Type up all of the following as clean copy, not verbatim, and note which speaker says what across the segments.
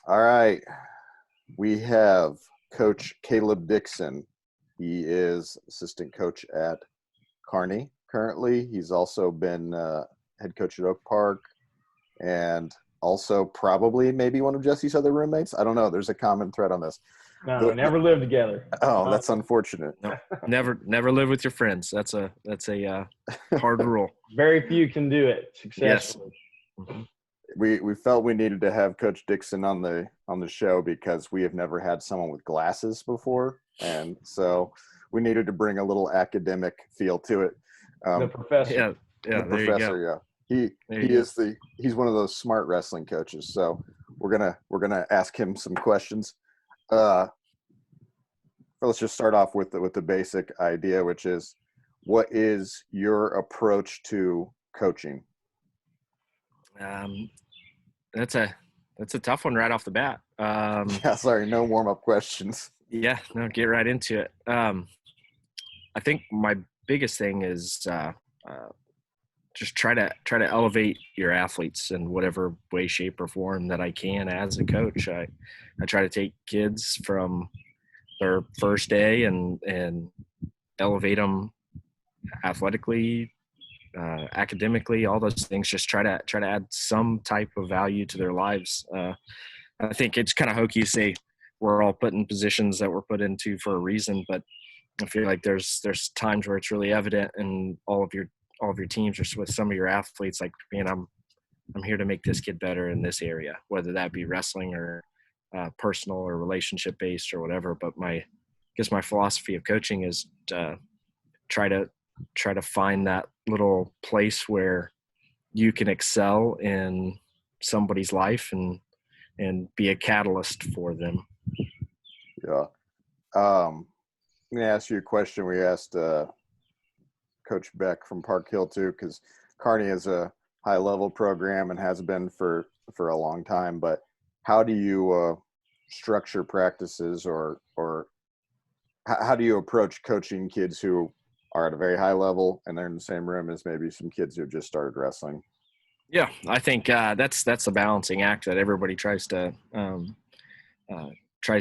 Speaker 1: All right. We have Coach Caleb Dixon. He is assistant coach at Kearney currently. He's also been head coach at Oak Park and also probably maybe one of Jesse's other roommates. I don't know. There's a common thread on this.
Speaker 2: No, we never lived together.
Speaker 1: Oh, that's unfortunate.
Speaker 3: No, never live with your friends. That's a hard rule.
Speaker 2: Very few can do it successfully.
Speaker 3: Yes. Mm-hmm.
Speaker 1: We felt we needed to have Coach Dixon on the show because we have never had someone with glasses before, and so we needed to bring a little academic feel to it.
Speaker 2: The professor.
Speaker 3: Yeah,
Speaker 1: the professor. Yeah, he's one of those smart wrestling coaches. So we're gonna ask him some questions. Let's just start off with the basic idea, which is, what is your approach to coaching?
Speaker 3: That's a tough one right off the bat.
Speaker 1: Yeah, sorry, no warm-up questions.
Speaker 3: Yeah, no, get right into it. I think my biggest thing is just try to elevate your athletes in whatever way, shape, or form that I can as a coach. I try to take kids from their first day and elevate them athletically, academically, all those things. Just try to add some type of value to their lives. I think it's kind of hokey to say we're all put in positions that we're put into for a reason, but I feel like there's times where it's really evident in all of your teams or with some of your athletes, like, man, I'm here to make this kid better in this area, whether that be wrestling or personal or relationship based or whatever. But I guess my philosophy of coaching is try to find that little place where you can excel in somebody's life and be a catalyst for them.
Speaker 1: Yeah. I'm going to ask you a question we asked Coach Beck from Park Hill too, because Kearney is a high-level program and has been for a long time. But how do you structure practices, or how do you approach coaching kids who are at a very high level and they're in the same room as maybe some kids who have just started wrestling?
Speaker 3: Yeah, I think that's the balancing act that everybody tries to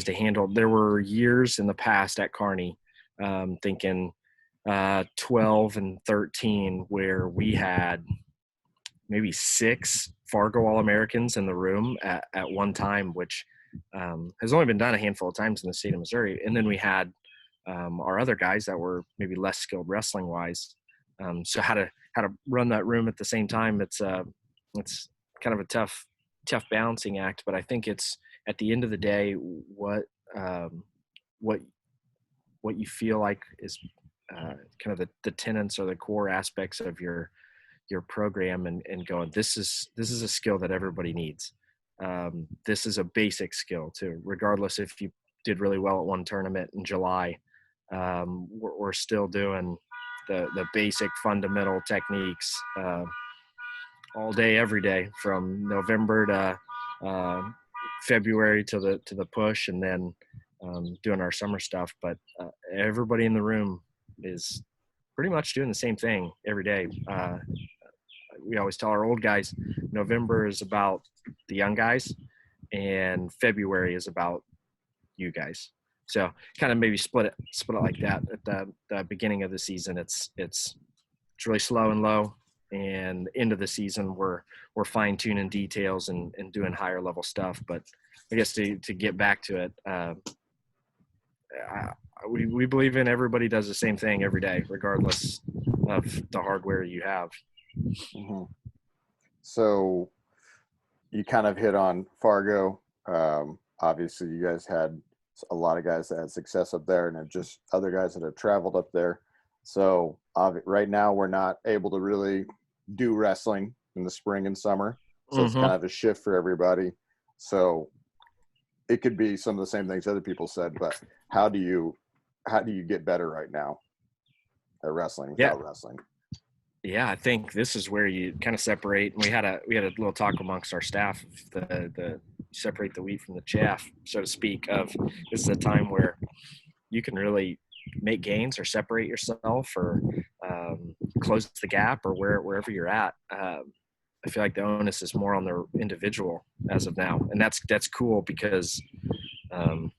Speaker 3: handle. There were years in the past at Kearney, thinking 12 and 13, where we had maybe 6 Fargo All-Americans in the room at one time, which has only been done a handful of times in the state of Missouri. And then we had our other guys that were maybe less skilled wrestling wise. So how to run that room at the same time, it's kind of a tough balancing act. But I think it's, at the end of the day, what you feel like is kind of the tenets or the core aspects of your program, and going, this is a skill that everybody needs. This is a basic skill too, regardless if you did really well at one tournament in July. We're still doing the basic fundamental techniques all day, every day, from November to February to the push, and then doing our summer stuff. But everybody in the room is pretty much doing the same thing every day. We always tell our old guys, November is about the young guys and February is about you guys. So kind of maybe split it like that. At the beginning of the season, it's really slow and low, and end of the season we're fine tuning details and doing higher level stuff. But I guess to get back to it, we believe in everybody does the same thing every day, regardless of the hardware you have.
Speaker 1: Mm-hmm. So you kind of hit on Fargo. Obviously you guys had a lot of guys that had success up there, and just other guys that have traveled up there. So right now we're not able to really do wrestling in the spring and summer. So It's kind of a shift for everybody. So it could be some of the same things other people said, but how do you get better right now at wrestling without wrestling?
Speaker 3: Yeah, I think this is where you kind of separate. We had a little talk amongst our staff, the separate the wheat from the chaff, so to speak. Of, this is a time where you can really make gains or separate yourself, or close the gap, or wherever you're at. I feel like the onus is more on the individual as of now, and that's cool because the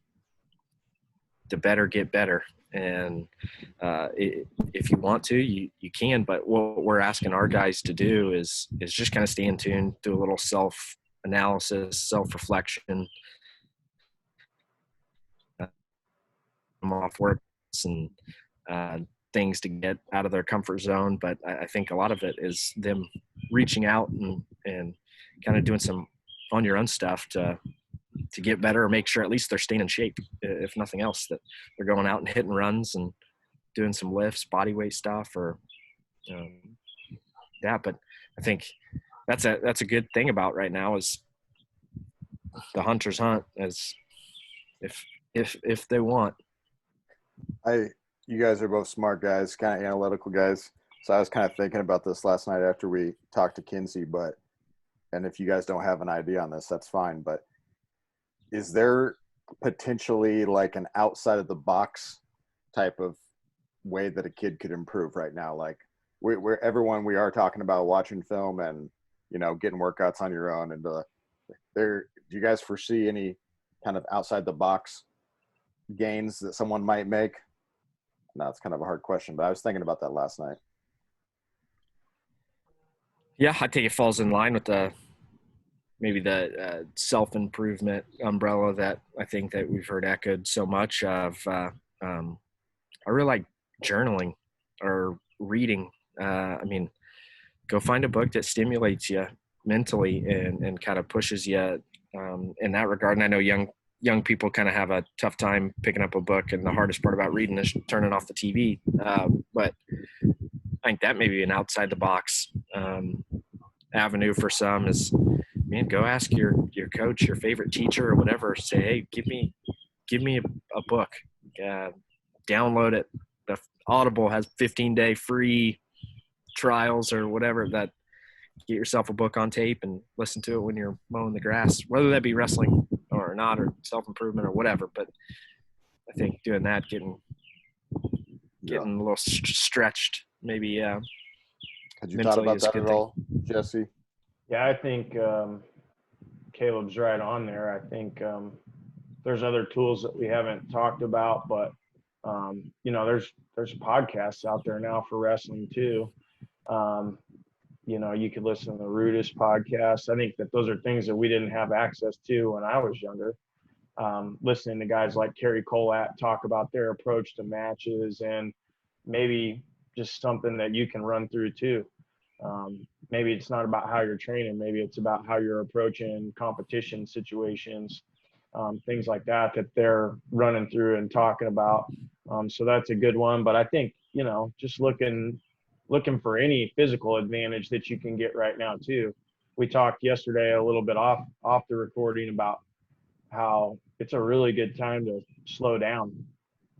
Speaker 3: better get better. And if you want to, you can. But what we're asking our guys to do is just kind of stay in tune, do a little self-analysis, self-reflection, off work and things to get out of their comfort zone. But I think a lot of it is them reaching out and kind of doing some on your own stuff to get better, or make sure at least they're staying in shape, if nothing else, that they're going out and hitting runs and doing some lifts, body weight stuff, or that. But I think that's a good thing about right now is the hunters hunt as if they want.
Speaker 1: You guys are both smart guys, kind of analytical guys. So I was kind of thinking about this last night after we talked to Kinsey, and if you guys don't have an idea on this, that's fine. But is there potentially like an outside of the box type of way that a kid could improve right now? Like we are talking about watching film and, getting workouts on your own. And do you guys foresee any kind of outside the box gains that someone might make? No, it's kind of a hard question, but I was thinking about that last night.
Speaker 3: Yeah, I think it falls in line with maybe the self-improvement umbrella that I think that we've heard echoed so much of. I really like journaling or reading. Go find a book that stimulates you mentally and kind of pushes you in that regard. And I know young people kind of have a tough time picking up a book, and the hardest part about reading is turning off the TV. But I think that may be an outside the box avenue for some is, man, go ask your coach, your favorite teacher or whatever, say, hey, give me a book, download it. The Audible has 15-day free trials or whatever. That get yourself a book on tape and listen to it when you're mowing the grass, whether that be wrestling or not, or self-improvement or whatever. But I think doing that, getting a little stretched, maybe.
Speaker 1: Had you thought about that at all, Jesse?
Speaker 2: Yeah, I think Caleb's right on there. I think there's other tools that we haven't talked about, but there's podcasts out there now for wrestling too. You could listen to the Rudis podcast. I think that those are things that we didn't have access to when I was younger. Listening to guys like Kerry Colat talk about their approach to matches, and maybe just something that you can run through too. Maybe it's not about how you're training. Maybe it's about how you're approaching competition situations, things like that they're running through and talking about. So that's a good one. But I think, just looking for any physical advantage that you can get right now too. We talked yesterday a little bit off the recording about how it's a really good time to slow down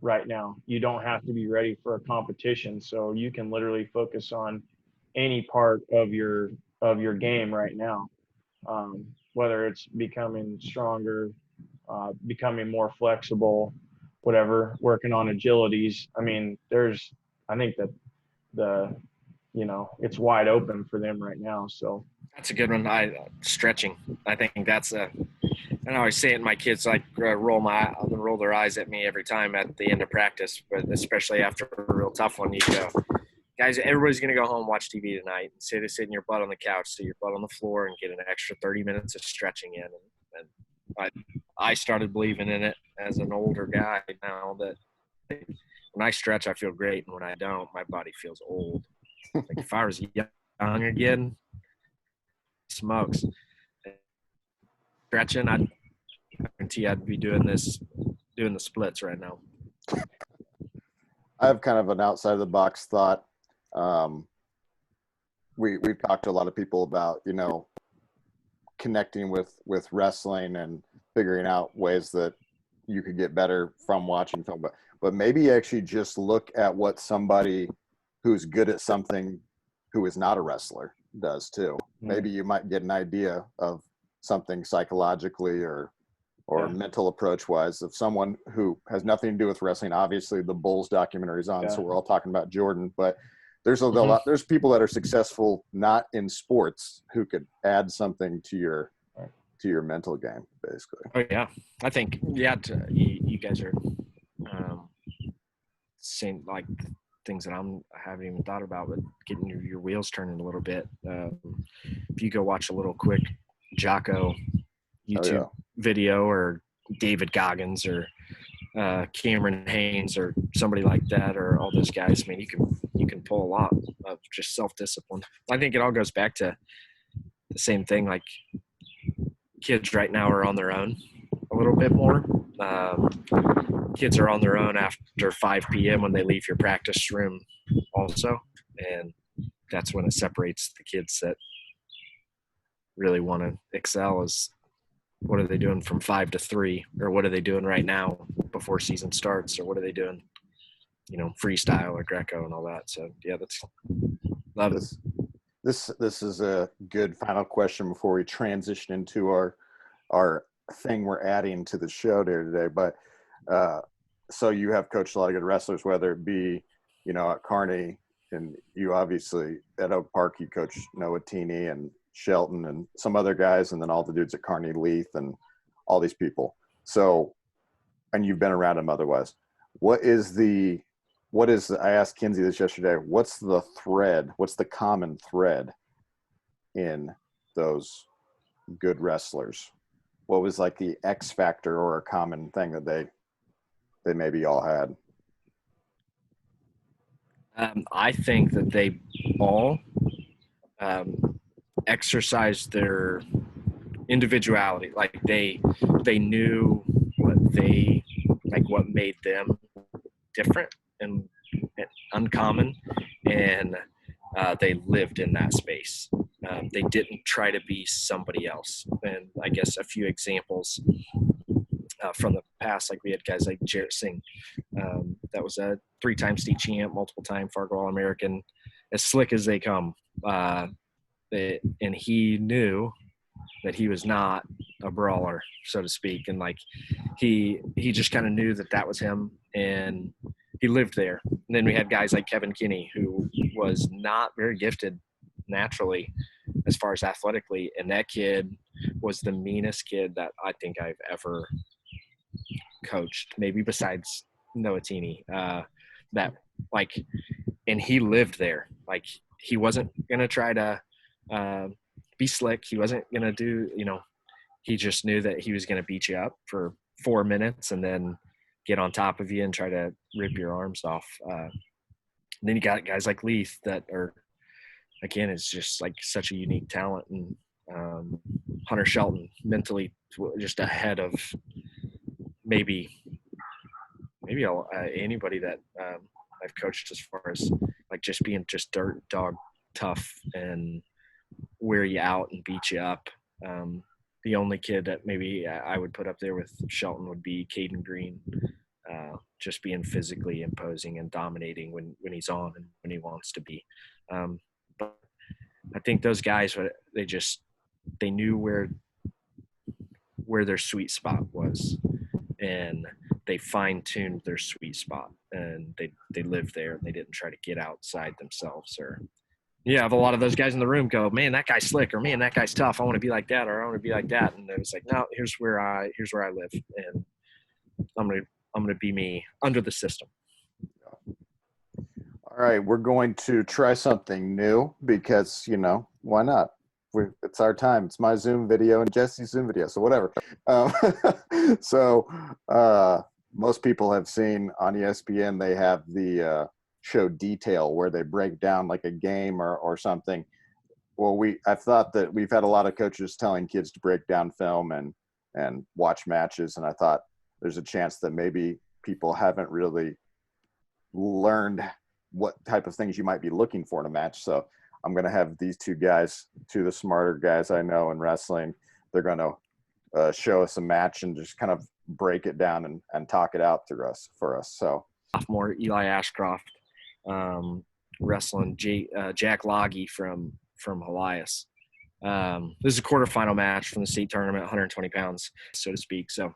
Speaker 2: right now. You don't have to be ready for a competition, so you can literally focus on any part of your game right now, whether it's becoming stronger, becoming more flexible, whatever, working on agilities. I mean, I think that it's wide open for them right now. So
Speaker 3: that's a good one. Stretching. I think that's I always say it, my kids like roll their eyes at me every time at the end of practice, but especially after a real tough one, you go, guys, everybody's going to go home, watch TV tonight, and sit your butt on the couch, sit your butt on the floor, and get an extra 30 minutes of stretching in. And I started believing in it as an older guy now, that when I stretch, I feel great. And when I don't, my body feels old. Like if I was young again, smokes. Stretching, I guarantee I'd be doing the splits right now.
Speaker 1: I have kind of an outside of the box thought. We've talked to a lot of people about, connecting with wrestling and figuring out ways that you could get better from watching film, but maybe actually just look at what somebody who's good at something who is not a wrestler does too. Maybe you might get an idea of something psychologically or mental approach wise of someone who has nothing to do with wrestling. Obviously the Bulls documentary is on, so we're all talking about Jordan, but There's a lot. There's people that are successful not in sports who could add something to your mental game, basically.
Speaker 3: Oh yeah, I think you guys are saying like things that I haven't even thought about, but getting your wheels turning a little bit. If you go watch a little quick Jocko YouTube video, or David Goggins, or Cameron Haynes, or somebody like that, or all those guys, I mean, you can pull a lot of just self-discipline. I think it all goes back to the same thing. Like, kids right now are on their own a little bit more. Kids are on their own after 5 p.m. when they leave your practice room also. And that's when it separates the kids that really want to excel, is what are they doing from 5 to 3, or what are they doing right now before season starts, or what are they doing, freestyle or Greco and all that. So yeah, that's love it.
Speaker 1: This is a good final question before we transition into our thing we're adding to the show there today. But so you have coached a lot of good wrestlers, whether it be, at Kearney, and you obviously at Oak Park, you coach Noah Tini and Shelton and some other guys, and then all the dudes at Kearney, Leith, and all these people. So, and you've been around them otherwise. I asked Kinsey this yesterday, what's the common thread in those good wrestlers? What was like the X factor or a common thing that they maybe all had?
Speaker 3: I think that they all exercised their individuality. Like they knew what made them different and uncommon, and they lived in that space. They didn't try to be somebody else. And I guess a few examples from the past, like we had guys like Jarrett Singh, that was a 3-time state champ, multiple-time Fargo All-American, as slick as they come. And he knew that he was not a brawler, so to speak. And like, he just kind of knew that was him, and he lived there. And then we had guys like Kevin Kinney, who was not very gifted naturally as far as athletically. And that kid was the meanest kid that I think I've ever coached, maybe besides Noah Tini. And he lived there. Like, he wasn't going to try to be slick. He wasn't going to do, he just knew that he was going to beat you up for 4 minutes and then get on top of you and try to rip your arms off. Then you got guys like Leith that are, again, is just like such a unique talent. And Hunter Shelton, mentally just ahead of maybe anybody that I've coached, as far as like just being just dirt dog tough and wear you out and beat you up. The only kid that maybe I would put up there with Shelton would be Caden Green, just being physically imposing and dominating when he's on and when he wants to be. But I think those guys, they knew where their sweet spot was, and they fine-tuned their sweet spot, and they lived there, and they didn't try to get outside themselves. Or you have a lot of those guys in the room go, man, that guy's slick, or man, that guy's tough, I want to be like that, or I want to be like that. And it was like, no, here's where I live, and I'm gonna be me under the system.
Speaker 1: All right, we're going to try something new because, why not? It's our time. It's my Zoom video and Jesse's Zoom video, so whatever. Most people have seen on ESPN, they have the show Detail, where they break down like a game or something. Well, I thought that we've had a lot of coaches telling kids to break down film and watch matches, and I thought there's a chance that maybe people haven't really learned what type of things you might be looking for in a match. So I'm going to have these two guys, two of the smarter guys I know in wrestling. They're going to show us a match and just kind of break it down and talk it out for us. So
Speaker 3: sophomore Eli Ashcroft, wrestling Jack Loggy from Helias. This is a quarterfinal match from the state tournament, 120 pounds, so to speak. So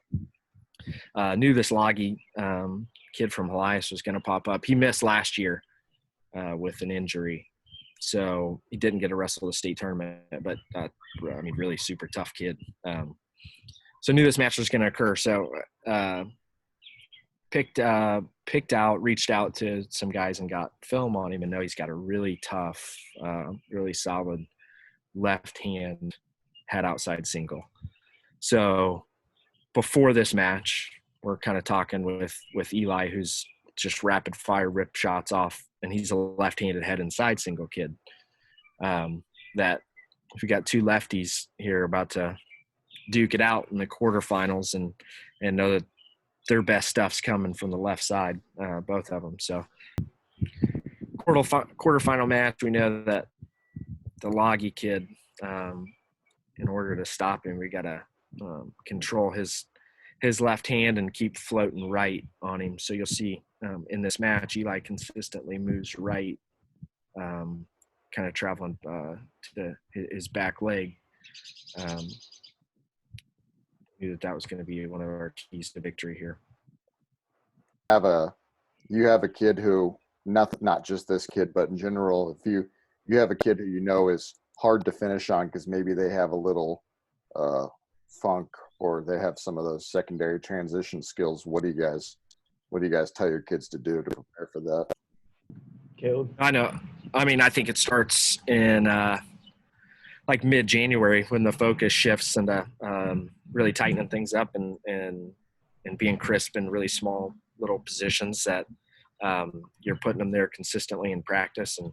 Speaker 3: knew this Loggy kid from Helias was going to pop up. He missed last year, with an injury. So he didn't get to wrestle the state tournament, but I mean, really super tough kid. So knew this match was going to occur. So reached out to some guys and got film on him, and know he's got a really tough, really solid left hand head outside single. So before this match, we're kind of talking with Eli, who's just rapid fire rip shots off, and he's a left-handed head inside single kid. That if we got two lefties here about to duke it out in the quarterfinals, and know that their best stuff's coming from the left side, both of them. So quarterfinal match, we know that the Loggy kid, in order to stop him, we got to control his left hand and keep floating right on him. So you'll see in this match, Eli consistently moves right, kind of traveling to his back leg. Knew that was going to be one of our keys to victory here.
Speaker 1: You have a kid who, not just this kid, but in general, if you have a kid who you know is hard to finish on because maybe they have a little funk or they have some of those secondary transition skills, what do you guys tell your kids to do to prepare for that?
Speaker 2: Caleb?
Speaker 3: I know. I mean, I think it starts in like mid-January when the focus shifts into really tightening things up and being crisp in really small little positions that you're putting them there consistently in practice. And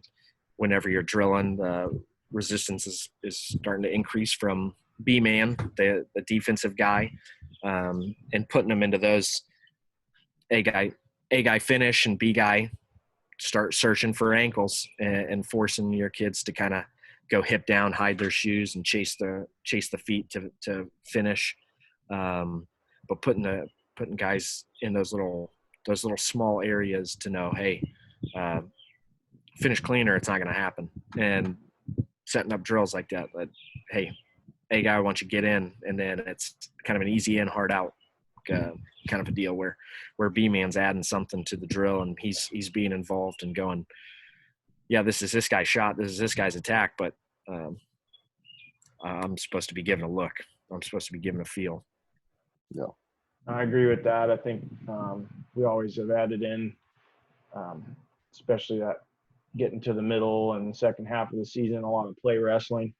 Speaker 3: whenever you're drilling, the resistance is starting to increase from B-man, the defensive guy, and putting them into those A guy finish and B guy start searching for ankles and forcing your kids to kind of go hip down, hide their shoes, and chase the feet to finish. But putting guys in those little small areas to know, hey, finish cleaner, it's not going to happen. And setting up drills like that, hey, A guy, I want you to get in, and then it's kind of an easy in, hard out kind of a deal where B-man's adding something to the drill and he's being involved and going, yeah, this is this guy's shot, this is this guy's attack, but I'm supposed to be given a look. I'm supposed to be given a feel.
Speaker 1: Yeah,
Speaker 2: I agree with that. I think we always have added in, especially that getting to the middle and second half of the season, a lot of play wrestling,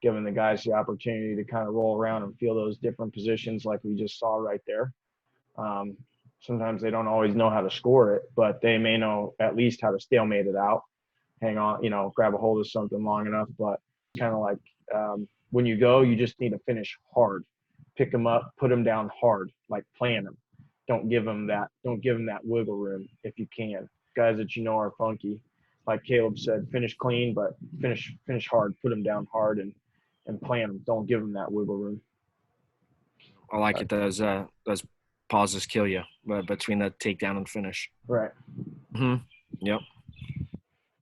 Speaker 2: giving the guys the opportunity to kind of roll around and feel those different positions like we just saw right there. Sometimes they don't always know how to score it, but they may know at least how to stalemate it out, hang on, grab a hold of something long enough. But kind of like when you go, you just need to finish hard, pick them up, put them down hard, like playing them. Don't give them that wiggle room if you can. Guys that are funky, like Caleb said, finish clean, but finish hard, put them down hard and plan them. Don't give them that wiggle room.
Speaker 3: I like it. Those pauses kill you between the takedown and finish.
Speaker 2: Right.
Speaker 3: Mm-hmm. Yep.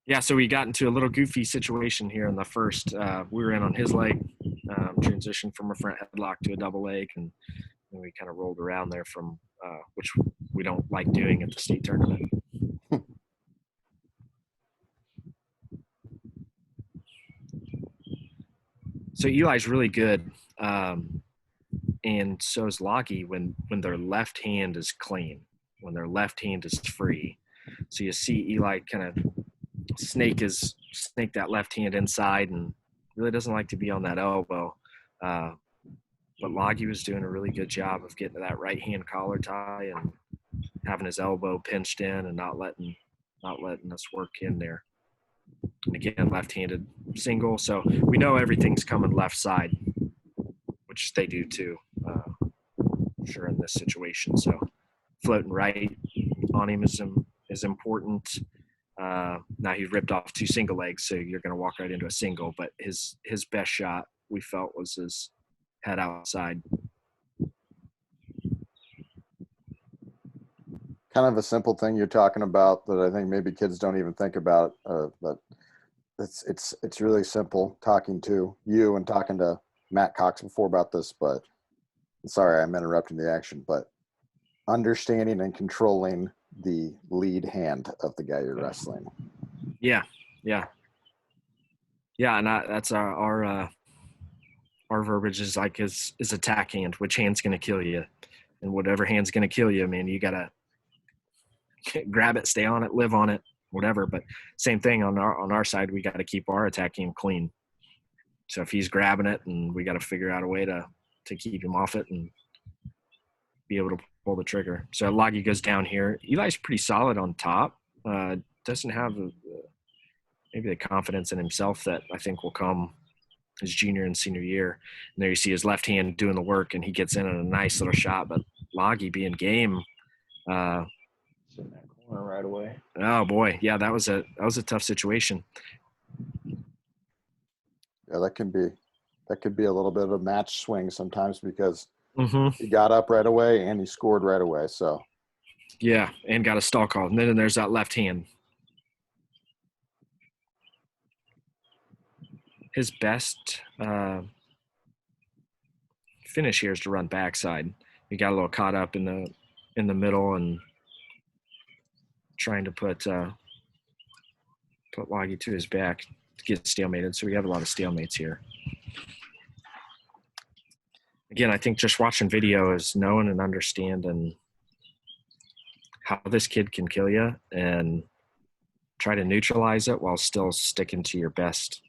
Speaker 3: Yeah, so we got into a little goofy situation here in the first. We were in on his leg, transitioned from a front headlock to a double leg, and we kind of rolled around there from which we don't like doing at the state tournament. So Eli's really good, and so is Lockie when their left hand is clean, when their left hand is free. So you see Eli kind of snake that left hand inside and really doesn't like to be on that elbow. But Loggy was doing a really good job of getting to that right hand collar tie and having his elbow pinched in and not letting us work in there. And again, left-handed single. So we know everything's coming left side, which they do too, sure, in this situation. So floating right on him is important. Now he ripped off two single legs, so you're going to walk right into a single. But his best shot, we felt, was his head outside.
Speaker 1: kind of a simple thing you're talking about that I think maybe kids don't even think about, but it's really simple. Talking to you and talking to Matt Cox before about this, but sorry, I'm interrupting the action, but understanding and controlling the lead hand of the guy you're wrestling.
Speaker 3: Yeah. And that's our verbiage is like is attack hand. Which hand's going to kill you, and whatever hand's going to kill you, man, you gotta grab it, stay on it, live on it, whatever. But same thing on our side, we got to keep our attack hand clean. So if he's grabbing it, and we got to figure out a way to keep him off it and be able to pull the trigger. So Loggy goes down here. Eli's pretty solid on top. Doesn't have maybe the confidence in himself that I think will come his junior and senior year. And there you see his left hand doing the work, and he gets in on a nice little shot. But Loggy being game.
Speaker 2: It's in that corner right away.
Speaker 3: Oh boy, yeah, that was a tough situation.
Speaker 1: Yeah, that could be a little bit of a match swing sometimes because
Speaker 3: Mm-hmm.
Speaker 1: he got up right away and he scored right away. So
Speaker 3: Yeah, and got a stall call. And then there's that left hand. His best finish here is to run backside. He got a little caught up in the middle and trying to put Loggy to his back to get stalemated. So we have a lot of stalemates here. Again, I think just watching video is knowing and understanding how this kid can kill you and try to neutralize it while still sticking to your best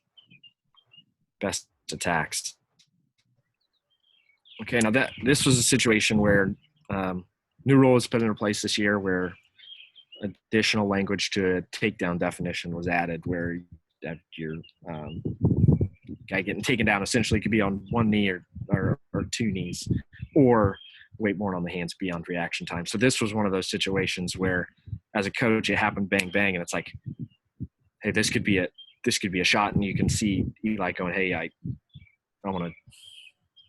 Speaker 3: attacks. Okay, now this was a situation where new rule was put into place this year where additional language to a takedown definition was added, where your guy getting taken down essentially could be on one knee or two knees, or weight borne on the hands beyond reaction time. So this was one of those situations where, as a coach, it happened bang bang, and it's like, hey, this could be a shot, and you can see Eli going, hey, I want to.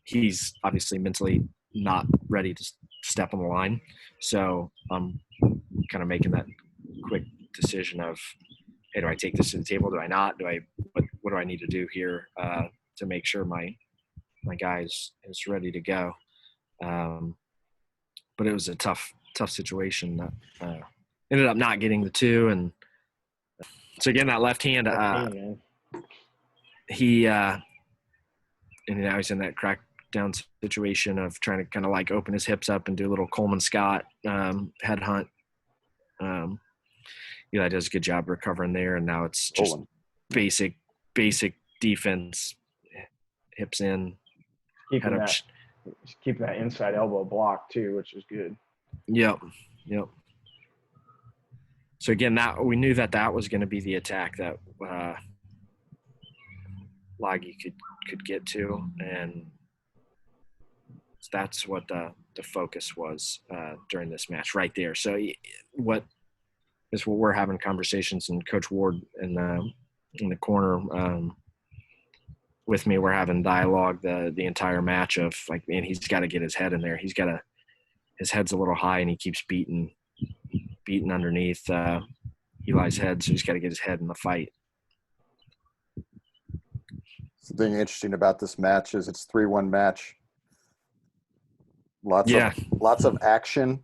Speaker 3: He's obviously mentally not ready to step on the line, so I'm kind of making that quick decision of, hey, do I take this to the table? Do I not? What do I need to do here to make sure my guy is ready to go? But it was a tough situation. Ended up not getting the two, and so again, that left hand, he and now he's in that crackdown situation of trying to kind of like open his hips up and do a little Coleman Scott headhunt. Eli does a good job recovering there, and now it's just basic defense, hips in,
Speaker 2: keeping that inside elbow block too, which is good.
Speaker 3: Yep. So again, that we knew that was going to be the attack that Loggy could get to, and that's what the focus was during this match right there. So what we're having conversations, and Coach Ward in the corner with me, we're having dialogue the entire match of like, man, he's got to get his head in there. His head's a little high, and he keeps beating underneath Eli's head, so he's got to get his head in the fight.
Speaker 1: Something interesting about this match is it's 3-1 match. Lots of action,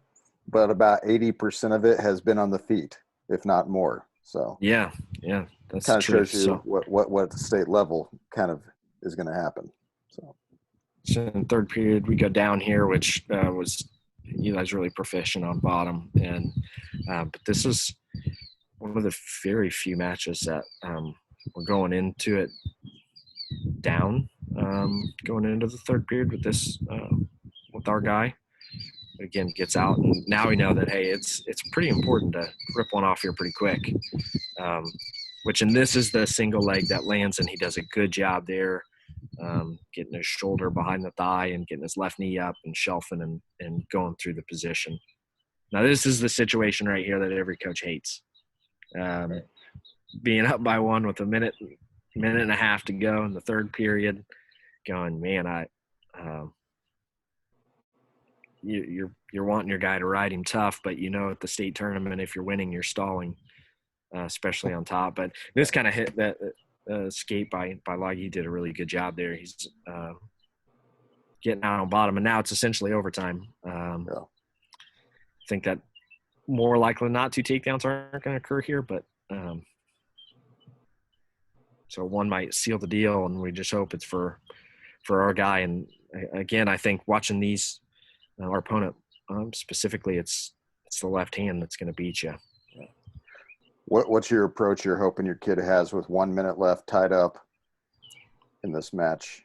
Speaker 1: but about 80% of it has been on the feet, if not more. So
Speaker 3: yeah, that's
Speaker 1: kind of
Speaker 3: true.
Speaker 1: shows you what the state level kind of is going to happen. So
Speaker 3: in the third period, we go down here, which was Eli's really proficient on bottom, and but this is one of the very few matches that we're going into it down, going into the third period with this with our guy. Again, gets out, and now we know that, hey, it's pretty important to rip one off here pretty quick. And this is the single leg that lands, and he does a good job there, getting his shoulder behind the thigh and getting his left knee up and shelving and going through the position. Now, this is the situation right here that every coach hates. Being up by one with a minute and a half to go in the third period, going, man, you're wanting your guy to ride him tough, but at the state tournament, if you're winning, you're stalling, especially on top. But this kind of hit that escape by Loggy. He did a really good job there. He's getting out on bottom, and now it's essentially overtime. I think that more likely than not, two takedowns aren't going to occur here, but So one might seal the deal, and we just hope it's for our guy. And again, I think watching these, our opponent specifically, it's the left hand that's going to beat you.
Speaker 1: What's your approach you're hoping your kid has with 1 minute left tied up in this match?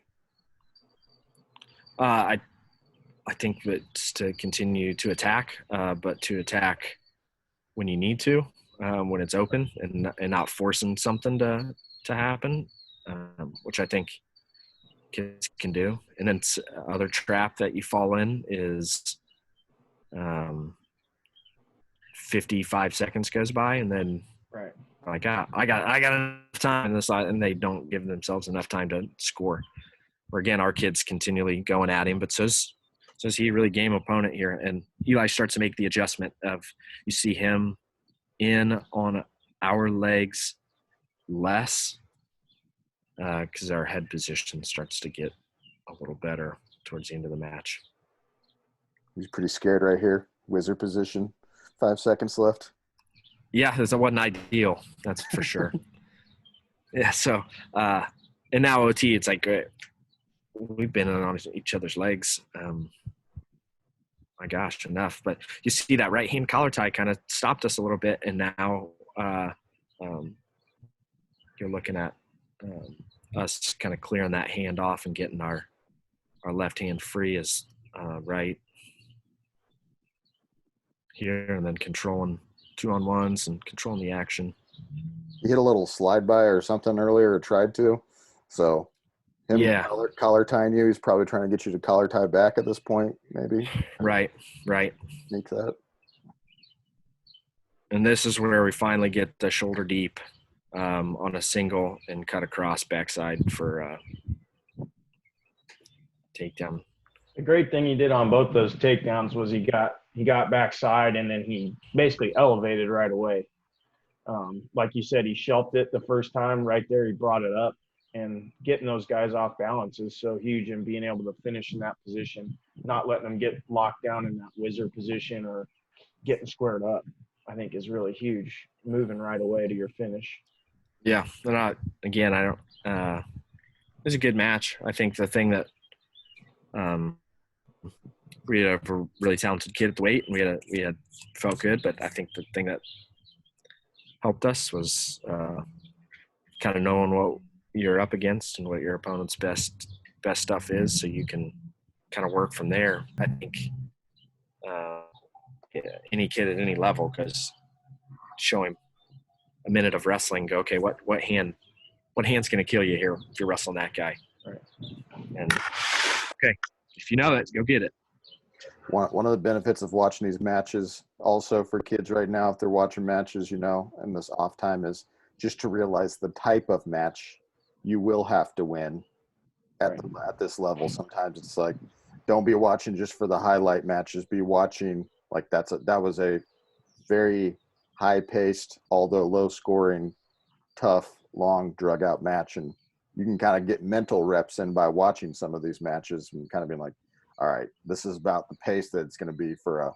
Speaker 3: I think it's to continue to attack, but to attack when you need to, when it's open, and not forcing something to happen, which I think kids can do. And then other trap that you fall in is 55 seconds goes by, and then
Speaker 2: Right.
Speaker 3: I got enough time, and they don't give themselves enough time to score. Or again, our kid's continually going at him, but so's he. Really game opponent here, and Eli starts to make the adjustment of, you see him in on our legs less, because our head position starts to get a little better towards the end of the match.
Speaker 1: He's pretty scared right here. Wizard position. 5 seconds left.
Speaker 3: Yeah, that wasn't ideal. That's for sure. Yeah. So, and now OT, it's like we've been on each other's legs. My gosh, enough. But you see that right hand collar tie kind of stopped us a little bit, and now you're looking at us kind of clearing that hand off and getting our left hand free as right here, and then controlling 2-on-1s and controlling the action.
Speaker 1: He hit a little slide by or something earlier, or tried to. So him collar tying you, he's probably trying to get you to collar tie back at this point, maybe.
Speaker 3: Right.
Speaker 1: Sneak that.
Speaker 3: And this is where we finally get the shoulder deep on a single and cut across backside for takedown.
Speaker 2: The great thing he did on both those takedowns was he got backside, and then he basically elevated right away. Like you said, he shelved it the first time right there. He brought it up, and getting those guys off balance is so huge, and being able to finish in that position, not letting them get locked down in that wizard position or getting squared up, I think is really huge. Moving right away to your finish.
Speaker 3: Yeah. And again, I don't it was a good match. I think the thing that we had a really talented kid at the weight, and we had felt good, but I think the thing that helped us was kind of knowing what you're up against and what your opponent's best stuff is, so you can kind of work from there. I think any kid at any level, because show him a minute of wrestling, go, okay, what hand's going to kill you here if you're wrestling that guy?
Speaker 2: Right.
Speaker 3: And okay, if you know it, go get it.
Speaker 1: One of the benefits of watching these matches also for kids right now, if they're watching matches, in this off time, is just to realize the type of match you will have to win at this level. Sometimes it's like, don't be watching just for the highlight matches. Be watching like that was a very high-paced, although low-scoring, tough, long, drug-out match, and you can kind of get mental reps in by watching some of these matches and kind of being like, all right, this is about the pace that it's going to be for a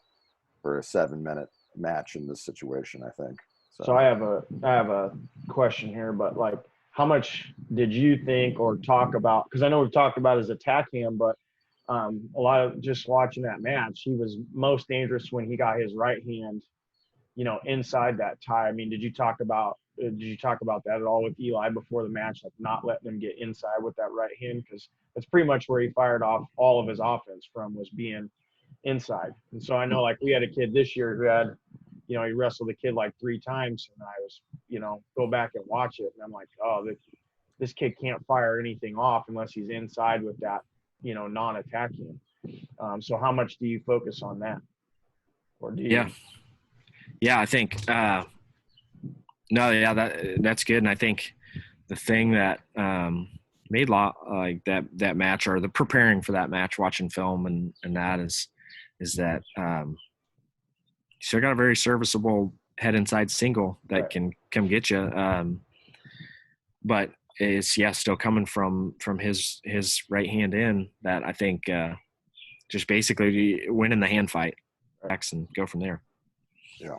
Speaker 1: 7-minute match in this situation, I think.
Speaker 2: So I have a question here, but like, how much did you think or talk about? Because I know we've talked about his attack hand, but a lot of just watching that match, he was most dangerous when he got his right hand, inside that tie. I mean, did you talk about that at all with Eli before the match, like not letting him get inside with that right hand? Because that's pretty much where he fired off all of his offense from, was being inside. And so I know, like, we had a kid this year who had, he wrestled a kid like 3 times, and I was, go back and watch it, and I'm like, oh, this kid can't fire anything off unless he's inside with that, non-attacking. So how much do you focus on that? Or do you?
Speaker 3: Yeah, I think that's good. And I think the thing that made like that match, or the preparing for that match, watching film and that is that you still got a very serviceable head inside single that can come get you. But it's still coming from his right hand in, that I think just basically winning the hand fight and go from there.
Speaker 1: Yeah.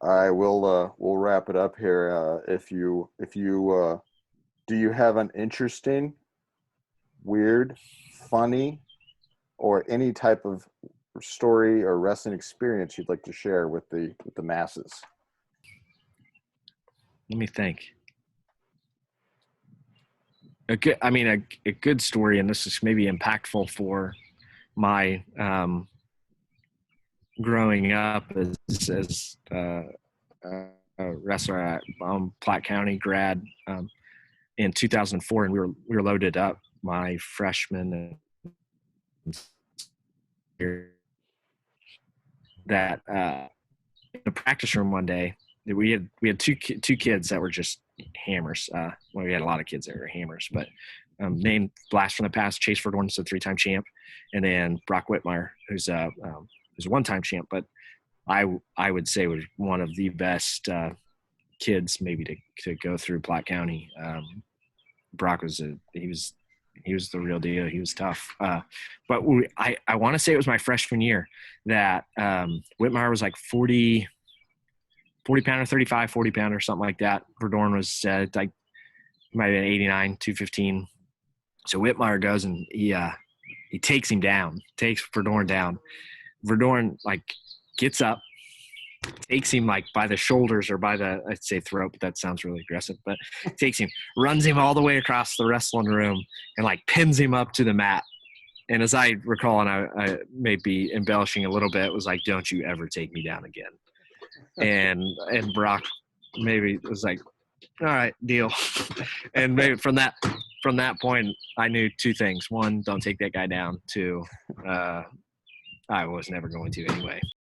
Speaker 1: All right, we'll wrap it up here. Do you have an interesting, weird, funny, or any type of story or wrestling experience you'd like to share with the masses?
Speaker 3: Let me think. A good story, and this is maybe impactful for my growing up as a wrestler at Platte County grad in 2004, and we were loaded up my freshman year. That in the practice room one day, we had two kids that were just hammers. Well, we had a lot of kids that were hammers, but named Blast from the Past, Chase Verdorn's a 3-time champ, and then Brock Whitmire, who's a 1-time champ, but I would say was one of the best kids maybe to go through Platte County. Brock was he was the real deal. He was tough. But I want to say it was my freshman year that Whitmire was like 40 pounder, 35, 40 pounder, something like that. Verdorn was like might have been 89, 215. So Whitmire goes and he takes him down, takes Verdorn down. Verdorn like gets up, takes him like by the shoulders or by the, I'd say throat, but that sounds really aggressive, but takes him, runs him all the way across the wrestling room and like pins him up to the mat. And as I recall, and I may be embellishing a little bit, it was like, don't you ever take me down again. And Brock maybe was like, all right, deal. And maybe from that point, I knew two things. One, don't take that guy down. Two, I was never going to anyway.